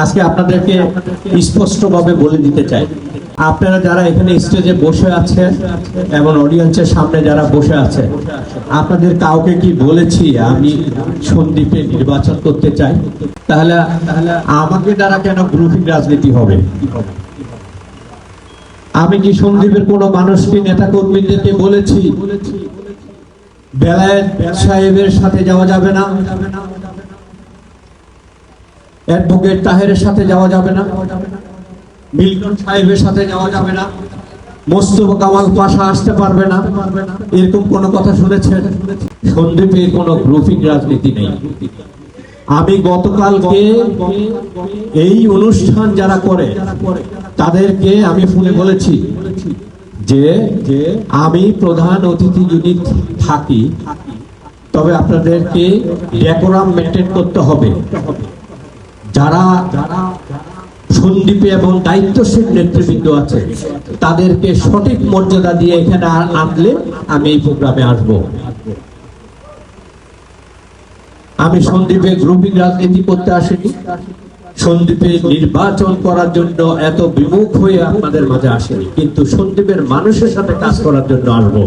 আজকে আপনাদেরকে স্পষ্টভাবে বলে দিতে চাই, আপনারা যারা এখানে স্টেজে বসে আছেন এবং অডিয়েন্সের সামনে যারা বসে আছেন, আপনাদের কাউকে কি বলেছি আমি সন্দ্বীপে নির্বাচন করতে চাই? তাহলে আমাকে দ্বারা কেন গ্রুপিং রাজনীতি হবে? আমি কি সন্দ্বীপের কোনো মানুষকে নেতা কর্মীদেরকে বলেছি বেলায়েত সাহেবের সাথে যাওয়া যাবে না, অ্যাডভোকেট তাহেরের সাথে যাওয়া যাবে না, মিল্টন সাহেবের সাথে যাওয়া যাবে না, মোস্তফা কামাল পাশা আসতে পারবে না, এরকম কোনো কথা শুনেছেন? সন্দ্বীপে কোনো গ্রুপিং রাজনীতি নেই। আমি গতকালকে এই অনুষ্ঠান যারা করে তাদেরকে আমি ফোনে বলেছি যে আমি প্রধান অতিথি যদি থাকি তবে আপনাদেরকে ডেকোরাম মেনটেন করতে হবে। যারা সন্দ্বীপে এবং দায়িত্বশীল নেতৃবৃন্দ আছে তাদেরকে সঠিক মর্যাদা দিয়ে এখানে আনলে আমি এই প্রোগ্রামে আসব। আমি সন্দ্বীপে গ্রুপিং রাজনীতি করতে আসিনি, সন্দ্বীপে নির্বাচন করার জন্য এত বিমুখ হয়ে আপনাদের মাঝে আসেনি, কিন্তু সন্দ্বীপের মানুষের সাথে কাজ করার জন্য আসবো।